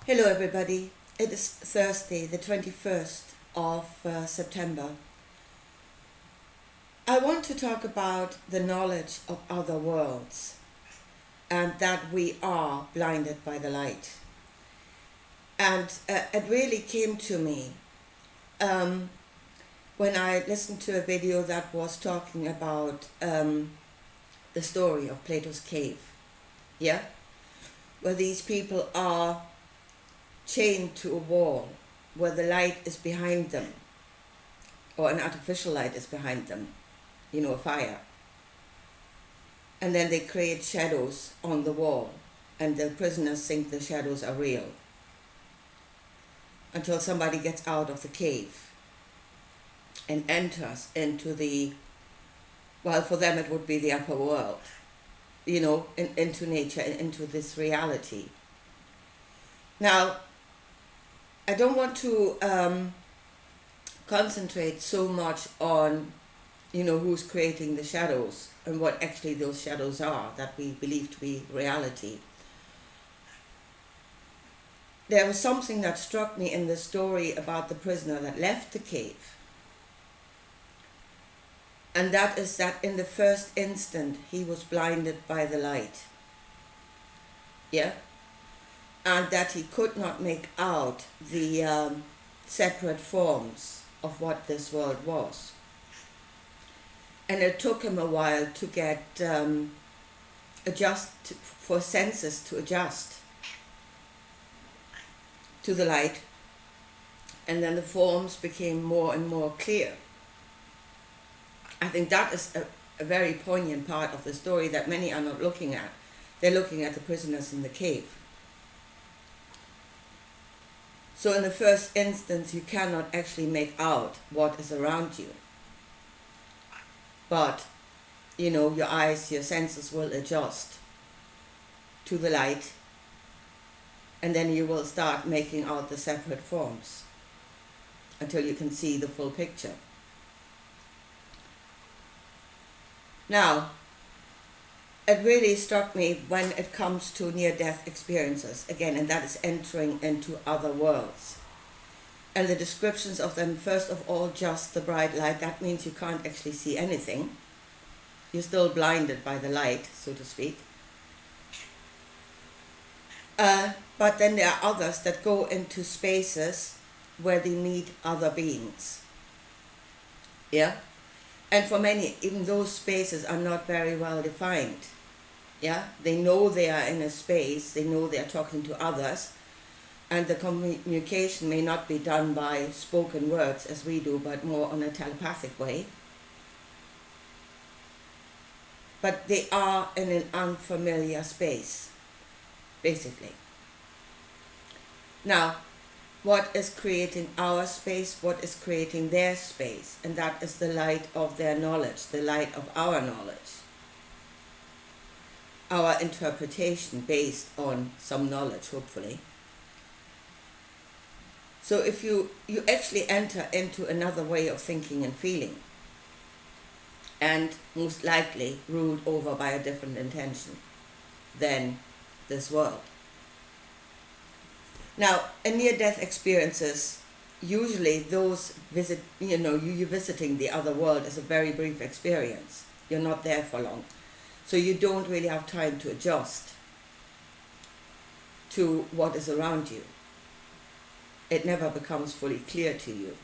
Hello everybody, it is Thursday the 21st of September. I want to talk about the knowledge of other worlds and that we are blinded by the light. And it really came to me when I listened to a video that was talking about the story of Plato's cave, yeah, where these people are chained to a wall where the light is behind them, or an artificial light is behind them, a fire. And then they create shadows on the wall, and the prisoners think the shadows are real until somebody gets out of the cave and enters into for them it would be the upper world, into nature and into this reality. Now, I don't want to concentrate so much on, who's creating the shadows and what actually those shadows are that we believe to be reality. There was something that struck me in the story about the prisoner that left the cave. And that is that in the first instant, he was blinded by the light. Yeah? And that he could not make out the separate forms of what this world was. And it took him a while to get for senses to adjust to the light, and then the forms became more and more clear. I think that is a very poignant part of the story that many are not looking at. They're looking at the prisoners in the cave. So in the first instance, you cannot actually make out what is around you. But, your eyes, your senses will adjust to the light, and then you will start making out the separate forms until you can see the full picture. Now, it really struck me when it comes to near-death experiences, again, and that is entering into other worlds. And the descriptions of them, first of all, just the bright light, that means you can't actually see anything. You're still blinded by the light, so to speak. But then there are others that go into spaces where they meet other beings. Yeah? And for many, even those spaces are not very well defined. Yeah, they know they are in a space, they know they are talking to others, and the communication may not be done by spoken words as we do, but more on a telepathic way. But they are in an unfamiliar space, basically. Now, what is creating our space? What is creating their space? And that is the light of their knowledge, the light of our knowledge. Our interpretation based on some knowledge, hopefully. So if you actually enter into another way of thinking and feeling, and most likely ruled over by a different intention than this world. Now, in near-death experiences, usually those you visiting the other world is a very brief experience. You're not there for long. So you don't really have time to adjust to what is around you. It never becomes fully clear to you.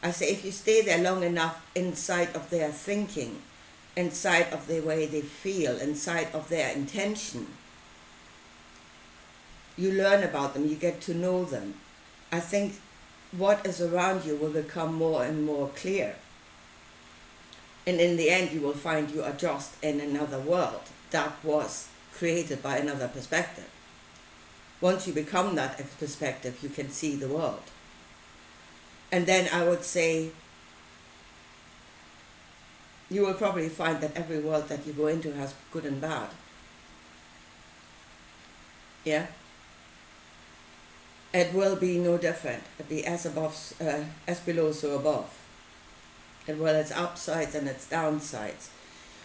I say if you stay there long enough inside of their thinking, inside of the way they feel, inside of their intention, you learn about them, you get to know them. I think what is around you will become more and more clear. And in the end, you will find you are just in another world that was created by another perspective. Once you become that perspective, you can see the world. And then I would say, you will probably find that every world that you go into has good and bad. Yeah? It will be no different. It'll be as above, as below, so above. It will its upsides and its downsides.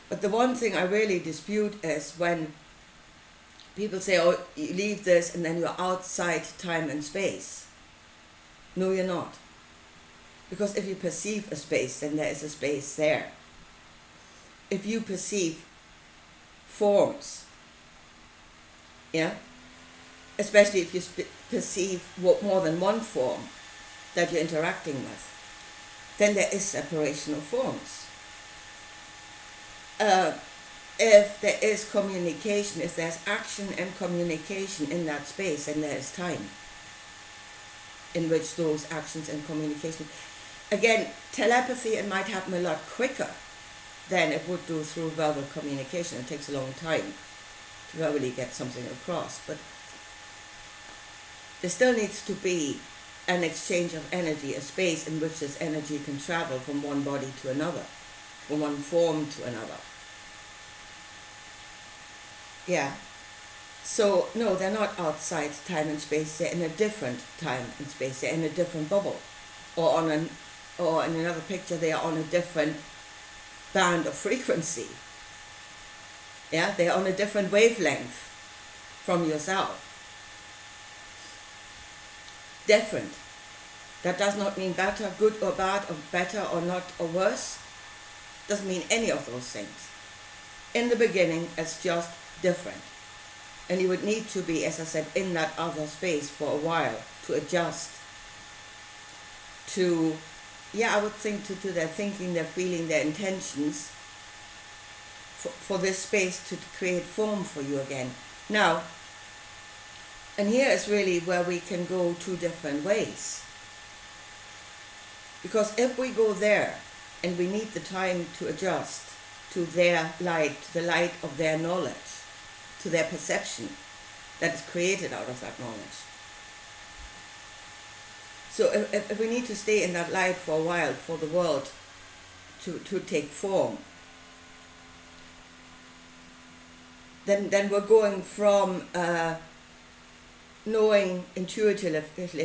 But the one thing I really dispute is when People say, oh, you leave this and then you're outside time and space. No, you're not. Because if you perceive a space, then there is a space there. If you perceive forms, yeah, especially if you perceive more than one form that you're interacting with, then there is separation of forms. If there is communication, if there's action and communication in that space, then there is time in which those actions and communication. Again, telepathy, it might happen a lot quicker than it would do through verbal communication. It takes a long time to verbally get something across, but there still needs to be an exchange of energy, a space in which this energy can travel from one body to another, from one form to another. Yeah. So, no, they're not outside time and space. They're in a different time and space. They're in a different bubble. Or in another picture, they are on a different band of frequency. Yeah, they're on a different wavelength from yourself. Different. That does not mean better, good or bad, or better or not, or worse. Doesn't mean any of those things. In the beginning, it's just different. And you would need to be, as I said, in that other space for a while to adjust to, I would think to their thinking, their feeling, their intentions for this space to create form for you again. Now, and here is really where we can go two different ways. Because if we go there and we need the time to adjust to their light, to the light of their knowledge, to their perception that is created out of that knowledge. So if we need to stay in that light for a while for the world to take form, then we're going from knowing intuitively,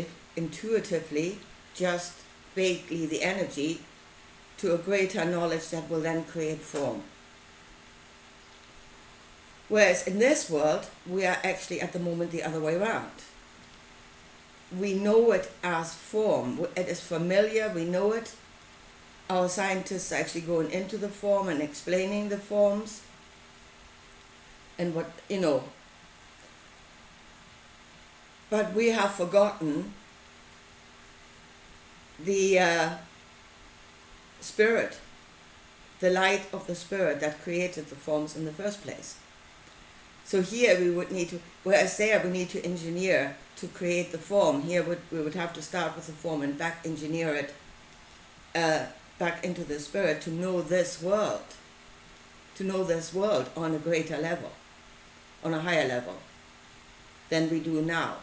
just vaguely the energy, to a greater knowledge that will then create form. Whereas in this world, we are actually at the moment the other way around. We know it as form. It is familiar, we know it. Our scientists are actually going into the form and explaining the forms. And what, but we have forgotten the spirit, the light of the spirit that created the forms in the first place. So here we would need to, whereas there we need to engineer to create the form, here we would have to start with the form and back engineer it back into the spirit to know this world on a greater level, on a higher level than we do now.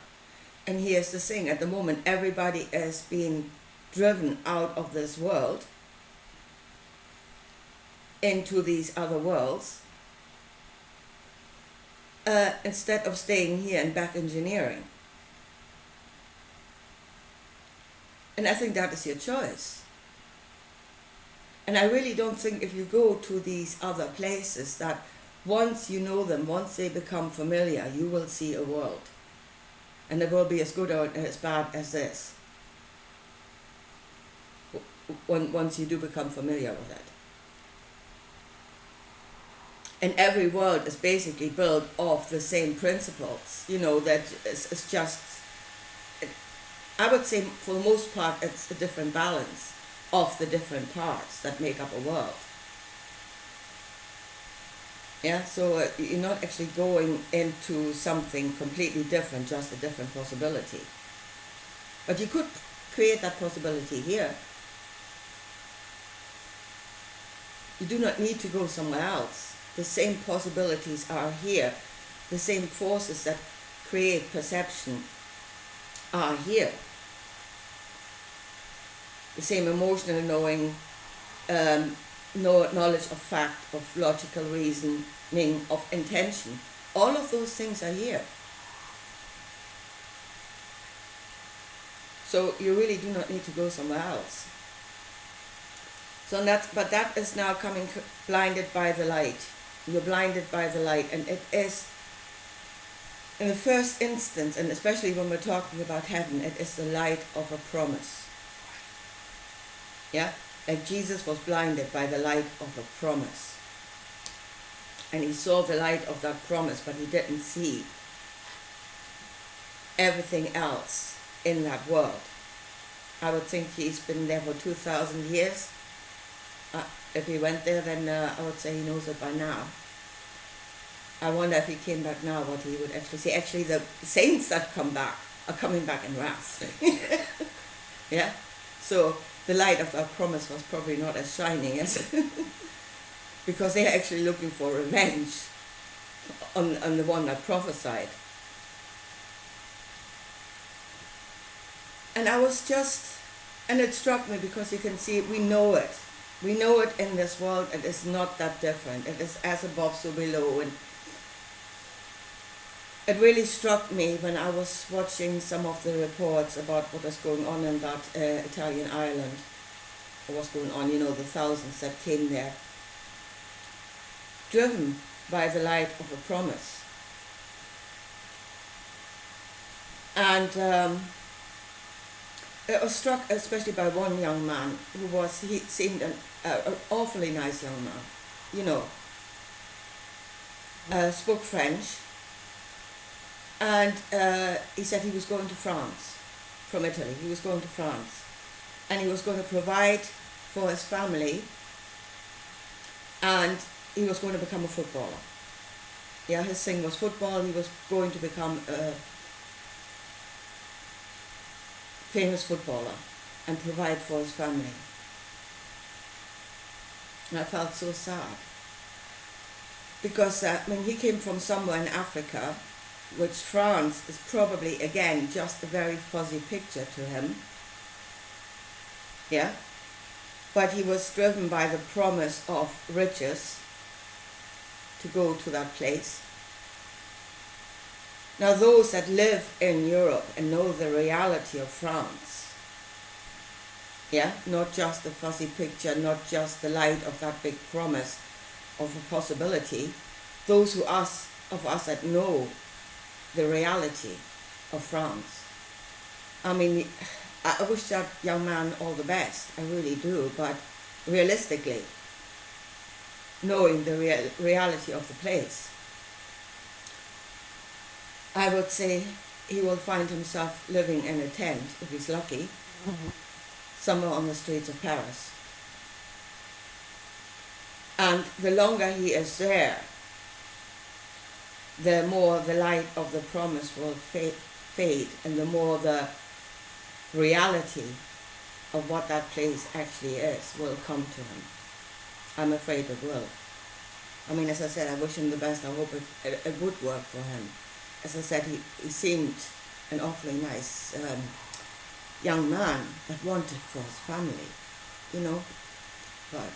And here's the thing, at the moment everybody is being driven out of this world into these other worlds, instead of staying here and back engineering. And I think that is your choice. And I really don't think if you go to these other places that once you know them, once they become familiar, you will see a world. And it will be as good or as bad as this. Once you do become familiar with it. And every world is basically built off the same principles, that it's just, I would say for the most part, it's a different balance of the different parts that make up a world. Yeah, so you're not actually going into something completely different, just a different possibility. But you could create that possibility here. You do not need to go somewhere else. The same possibilities are here. The same forces that create perception are here. The same emotional knowing, knowledge of fact, of logical reasoning, of intention. All of those things are here. So you really do not need to go somewhere else. So but that is now coming blinded by the light. You're blinded by the light, and it is in the first instance, and especially when we're talking about heaven, it is the light of a promise. Yeah? Like Jesus was blinded by the light of a promise. And he saw the light of that promise, but he didn't see everything else in that world. I would think he's been there for 2,000 years. If he went there, then I would say he knows it by now. I wonder if he came back now, what he would actually see. Actually, the saints that come back are coming back in wrath. Yeah? So the light of that promise was probably not as shining as... because they're actually looking for revenge on the one that prophesied. And I was just... And it struck me because you can see, we know it. We know it in this world. It is not that different. It is as above, so below. And it really struck me when I was watching some of the reports about what was going on in that Italian island. What was going on, you know, the thousands that came there, driven by the light of a promise. And I was struck especially by one young man he seemed an awfully nice young man, you know, spoke French, and he said he was going to France from Italy. He was going to France, and he was going to provide for his family, and he was going to become a footballer. Yeah, his thing was football. He was going to become a famous footballer and provide for his family. And I felt so sad. Because he came from somewhere in Africa, which France is probably, again, just a very fuzzy picture to him. Yeah? But he was driven by the promise of riches to go to that place. Now those that live in Europe and know the reality of France, yeah, not just the fuzzy picture, not just the light of that big promise of a possibility, those of us that know the reality of France. I mean, I wish that young man all the best, I really do, but realistically, knowing the reality of the place, I would say he will find himself living in a tent, if he's lucky, somewhere on the streets of Paris. And the longer he is there, the more the light of the promise will fade, and the more the reality of what that place actually is will come to him. I'm afraid it will. I mean, as I said, I wish him the best. I hope it would work for him. As I said, he seemed an awfully nice young man that wanted for his family, you know. But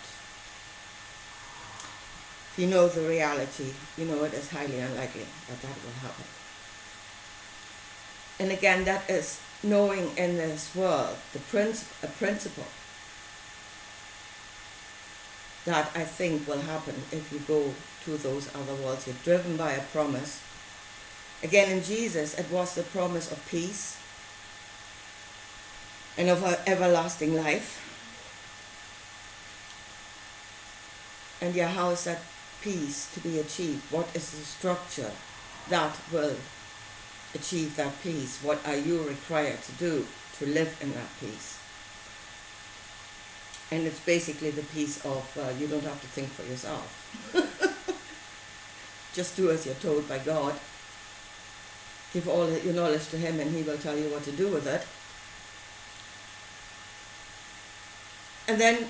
if you know the reality, you know it is highly unlikely that that will happen. And again, that is knowing in this world a principle that I think will happen if you go to those other worlds. You're driven by a promise. Again, in Jesus, it was the promise of peace and of everlasting life. And yeah, how is that peace to be achieved? What is the structure that will achieve that peace? What are you required to do to live in that peace? And it's basically the peace of you don't have to think for yourself. Just do as you're told by God. Give all your knowledge to him and he will tell you what to do with it. And then,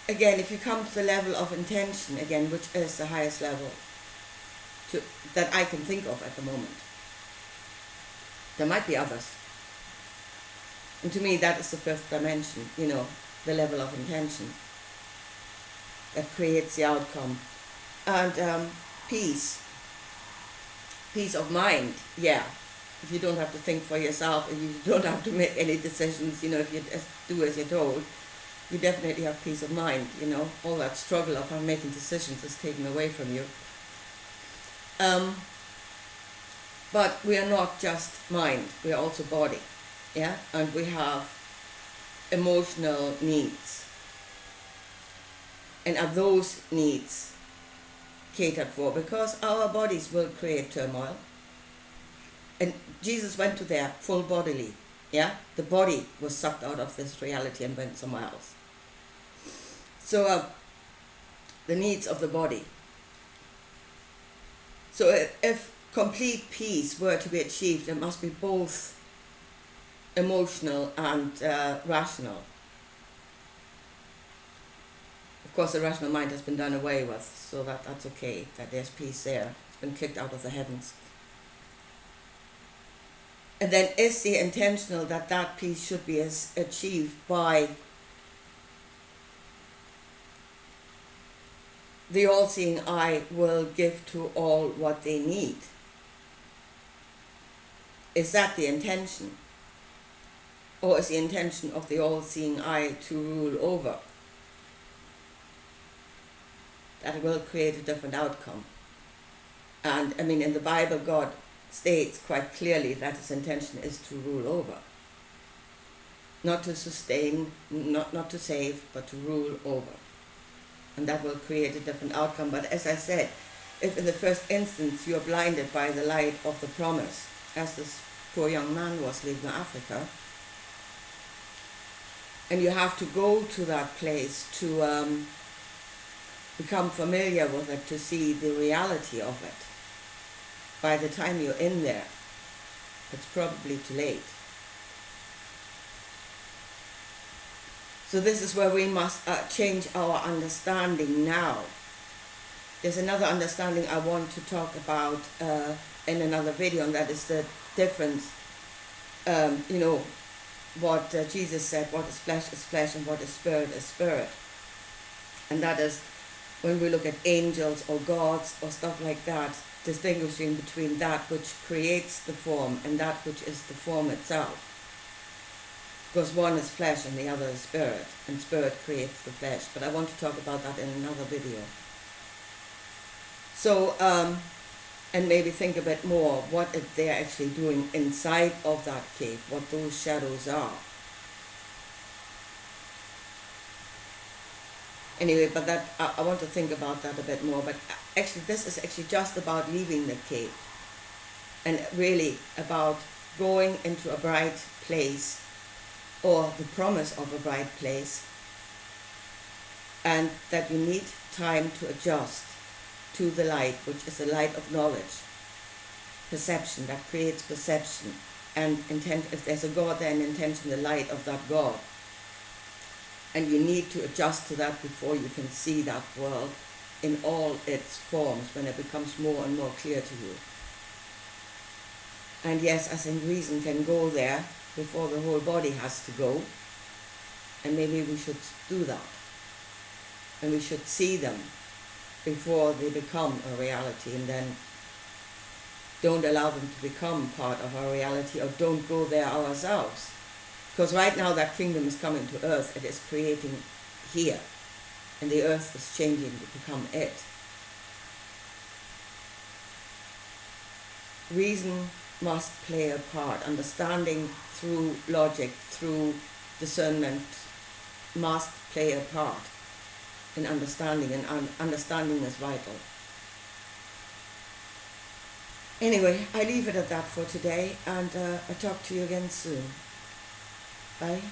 again, if you come to the level of intention, again, which is the highest level that I can think of at the moment. There might be others. And to me, that is the fifth dimension, you know, the level of intention that creates the outcome. And peace of mind, yeah. If you don't have to think for yourself, if you don't have to make any decisions, you know, if you just do as you're told, you definitely have peace of mind, you know. All that struggle of making decisions is taken away from you. But we are not just mind, we are also body, yeah? And we have emotional needs. And are those needs catered for? Because our bodies will create turmoil. And Jesus went to there full bodily, yeah? The body was sucked out of this reality and went somewhere else. So the needs of the body. So if complete peace were to be achieved, it must be both emotional and rational. Of course, the rational mind has been done away with, so that's okay, that there's peace there. It's been kicked out of the heavens. And then is the intentional that peace should be achieved by the all-seeing eye will give to all what they need. Is that the intention? Or is the intention of the all-seeing eye to rule over? That will create a different outcome. And I mean, in the Bible, God states quite clearly that his intention is to rule over. Not to sustain, not to save, but to rule over. And that will create a different outcome. But as I said, if in the first instance you are blinded by the light of the promise, as this poor young man was leaving Africa, and you have to go to that place to become familiar with it, to see the reality of it. By the time you're in there, it's probably too late. So this is where we must change our understanding now. There's another understanding I want to talk about in another video, and that is the difference, what Jesus said, what is flesh and what is spirit. And that is when we look at angels or gods or stuff like that, distinguishing between that which creates the form and that which is the form itself. Because one is flesh and the other is spirit, and spirit creates the flesh. But I want to talk about that in another video. So, and maybe think a bit more what they're actually doing inside of that cave, what those shadows are. Anyway, but that I want to think about that a bit more. But actually, this is actually just about leaving the cave, and really about going into a bright place, or the promise of a bright place, and that you need time to adjust to the light, which is the light of knowledge, perception, that creates perception, and intent. If there's a God there, an intention, the light of that God. And you need to adjust to that before you can see that world in all its forms, when it becomes more and more clear to you. And yes, I think reason can go there before the whole body has to go. And maybe we should do that. And we should see them before they become a reality, and then don't allow them to become part of our reality, or don't go there ourselves. Because right now that kingdom is coming to earth, it is creating here, and the earth is changing to become it. Reason must play a part. Understanding through logic, through discernment, must play a part in understanding, and understanding is vital. Anyway, I leave it at that for today, and I'll talk to you again soon. Bye.